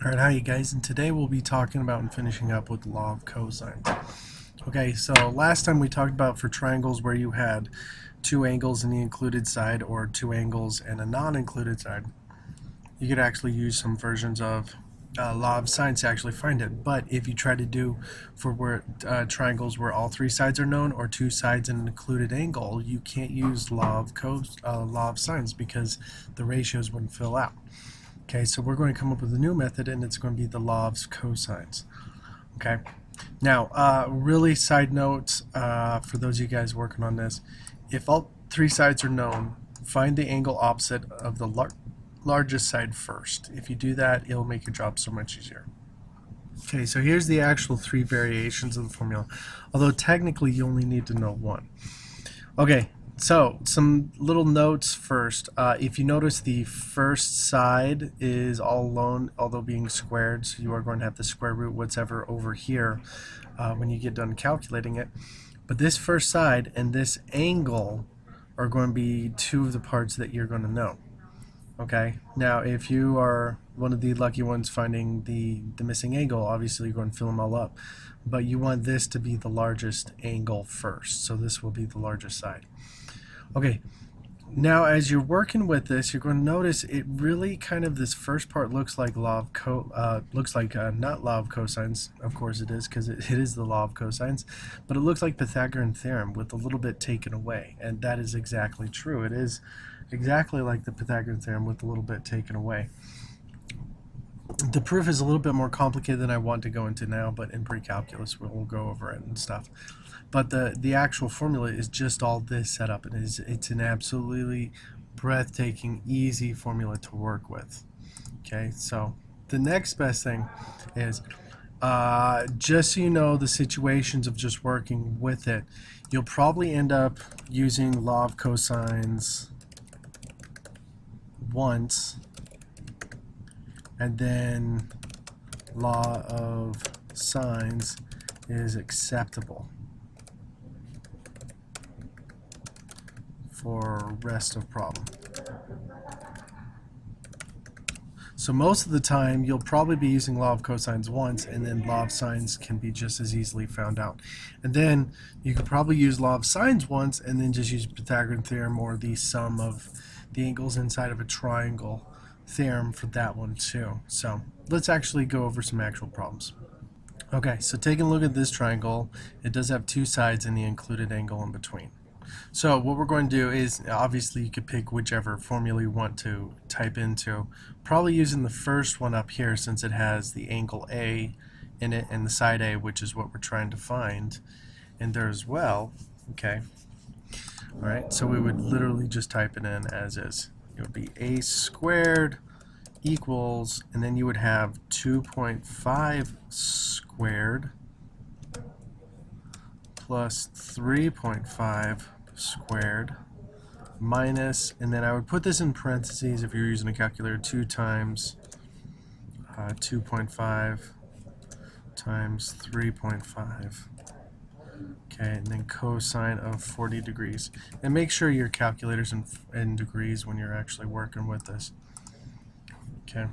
Alright, hi you guys, and today we'll be talking about and finishing up with the law of cosines. Okay, so last time we talked about for triangles where you had two angles in the included side or two angles and a non-included side, you could actually use some versions of law of sines to actually find it. But if you try to do for where triangles where all three sides are known or two sides and an included angle, you can't use law of sines because the ratios wouldn't fill out. Okay, so we're going to come up with a new method, and it's going to be the law of cosines. Okay, now really side note for those of you guys working on this, if all three sides are known, find the angle opposite of the largest side first. If you do that, it'll make your job so much easier. Okay, so here's the actual three variations of the formula, although technically you only need to know one. Okay, so some little notes first. If you notice, the first side is all alone, although being squared, so you are going to have the square root whatever over here when you get done calculating it. But this first side and this angle are going to be two of the parts that you're going to know. Okay, now if you are one of the lucky ones finding the missing angle, obviously you're going to fill them all up. But you want this to be the largest angle first, so this will be the largest side. Okay, now as you're working with this, you're going to notice it really kind of, this first part looks like not law of cosines. Of course it is, because it is the law of cosines, but it looks like Pythagorean theorem with a little bit taken away, and that is exactly true. It is exactly like the Pythagorean theorem with a little bit taken away. The proof is a little bit more complicated than I want to go into now, but in pre-calculus we'll go over it and stuff. But the actual formula is just all this setup, and it's an absolutely breathtaking, easy formula to work with. Okay, so the next best thing is, just so you know the situations of just working with it, you'll probably end up using law of cosines once, and then law of sines is acceptable for rest of problem. So most of the time you'll probably be using law of cosines once, and then law of sines can be just as easily found out. And then you could probably use law of sines once and then just use Pythagorean theorem or the sum of the angles inside of a triangle theorem for that one too. So let's actually go over some actual problems. Okay, so taking a look at this triangle, it does have two sides and the included angle in between. So what we're going to do is, obviously you could pick whichever formula you want to type into, probably using the first one up here since it has the angle A in it and the side A, which is what we're trying to find, in there as well. Okay, alright, so we would literally just type it in as is. It would be a squared equals, and then you would have 2.5 squared plus 3.5 squared minus, and then I would put this in parentheses if you're using a calculator, 2 times 2.5 times 3.5. Okay, and then cosine of 40 degrees. And make sure your calculator's in degrees when you're actually working with this. Okay.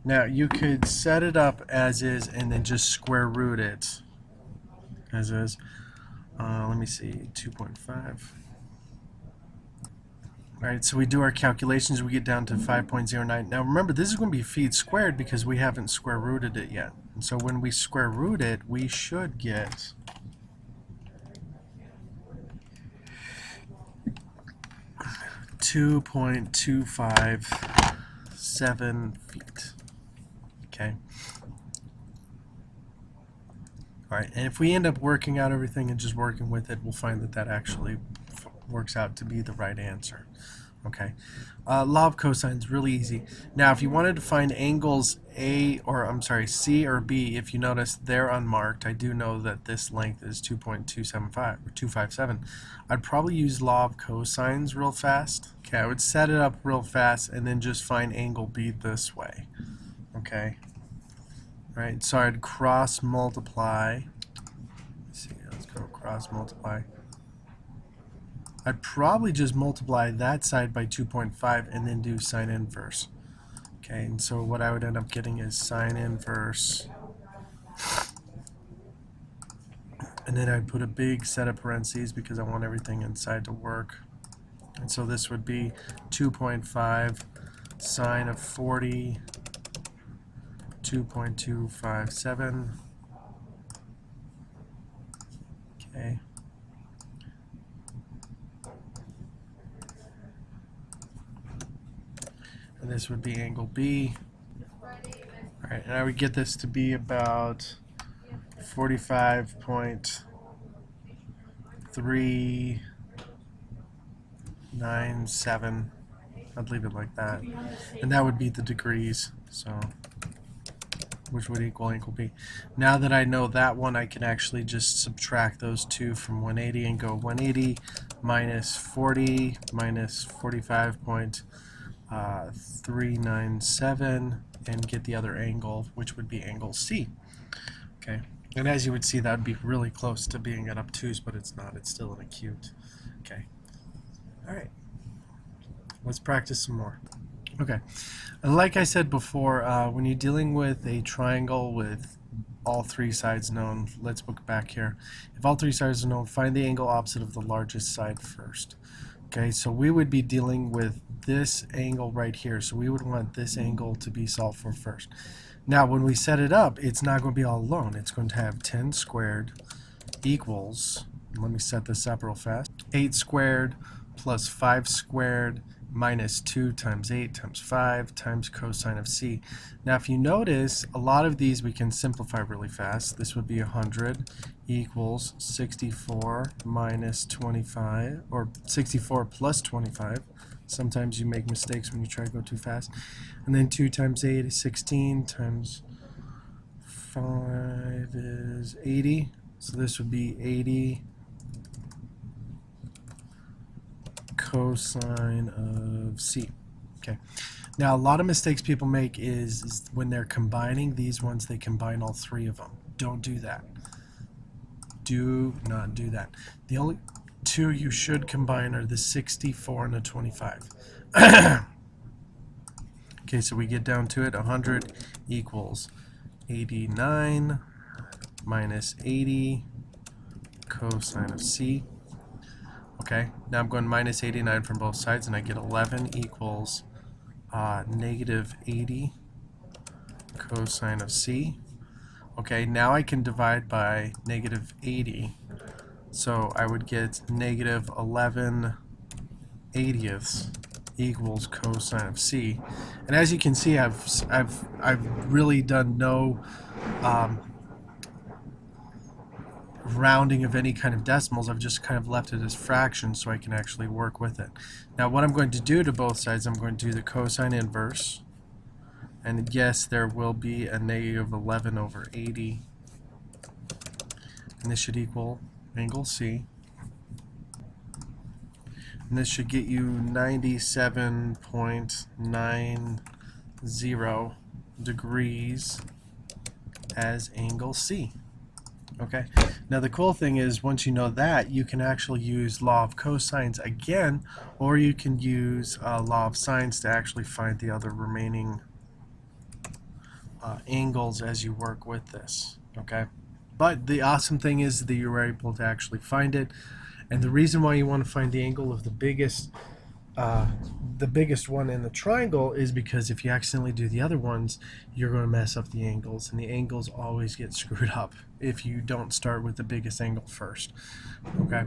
Now you could set it up as is and then just square root it as is. Let me see, 2.5. Alright, so we do our calculations, we get down to 5.09. Now remember, this is going to be feet squared because we haven't square rooted it yet. And so when we square root it, we should get 2.257 feet. Okay. Alright, and if we end up working out everything and just working with it, we'll find that that actually works out to be the right answer. Okay, law of cosines, really easy. Now if you wanted to find angles C or B, if you notice they're unmarked, I do know that this length is 2.275 or 257. I'd probably use law of cosines real fast. Okay, I would set it up real fast and then just find angle B this way. Okay. Right, so I'd cross multiply. Let's see, let's go cross multiply. I'd probably just multiply that side by 2.5 and then do sine inverse. Okay, and so what I would end up getting is sine inverse, and then I'd put a big set of parentheses because I want everything inside to work. And so this would be 2.5 sine of 40, 2.257. Okay. And this would be angle B. All right, and I would get this to be about 45.397. I'd leave it like that. And that would be the degrees, so which would equal angle B. Now that I know that one, I can actually just subtract those two from 180 and go 180 minus 40 minus 45.397 and get the other angle, which would be angle C. Okay, and as you would see, that would be really close to being an obtuse, but it's not. It's still an acute. Okay. All right. Let's practice some more. Okay. And like I said before, when you're dealing with a triangle with all three sides known, let's look back here. If all three sides are known, find the angle opposite of the largest side first. Okay, so we would be dealing with this angle right here. So we would want this angle to be solved for first. Now, when we set it up, it's not going to be all alone. It's going to have 10 squared equals, let me set this up real fast, 8 squared plus 5 squared minus 2 times 8 times 5 times cosine of C. Now, if you notice, a lot of these we can simplify really fast. This would be 100 equals 64 minus 25, or 64 plus 25. Sometimes you make mistakes when you try to go too fast. And then 2 times 8 is 16 times 5 is 80. So this would be 80 cosine of C. Okay. Now, a lot of mistakes people make is when they're combining these ones, they combine all three of them. Don't do that. Do not do that. The only two you should combine are the 64 and the 25. Okay, so we get down to it. 100 equals 89 minus 80 cosine of C. Okay, now I'm going minus 89 from both sides, and I get 11 equals negative 80 cosine of C. Okay, now I can divide by negative 80. So I would get negative 11 80ths equals cosine of C. And as you can see, I've really done no rounding of any kind of decimals. I've just kind of left it as fractions so I can actually work with it. Now what I'm going to do to both sides, I'm going to do the cosine inverse. And yes, there will be a negative 11 over 80. And this should equal angle C. And this should get you 97.90 degrees as angle C. Okay. Now the cool thing is, once you know that, you can actually use law of cosines again, or you can use law of sines to actually find the other remaining angles as you work with this. Okay. But the awesome thing is that you were able to actually find it, and the reason why you want to find the angle of the biggest one in the triangle is because if you accidentally do the other ones, you're going to mess up the angles, and the angles always get screwed up if you don't start with the biggest angle first. Okay.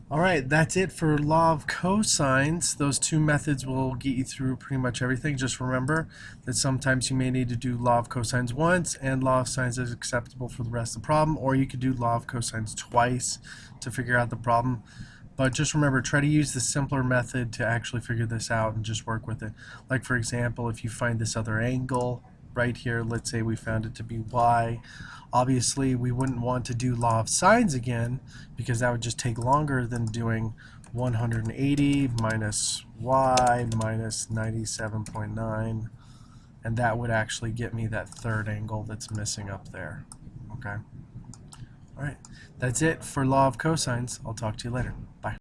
Alright, that's it for law of cosines. Those two methods will get you through pretty much everything. Just remember that sometimes you may need to do law of cosines once, and law of sines is acceptable for the rest of the problem, or you could do law of cosines twice to figure out the problem. But just remember, try to use the simpler method to actually figure this out and just work with it. Like, for example, if you find this other angle right here, let's say we found it to be y. Obviously, we wouldn't want to do law of sines again, because that would just take longer than doing 180 minus y minus 97.9. And that would actually get me that third angle that's missing up there. Okay? All right. That's it for law of cosines. I'll talk to you later. Bye.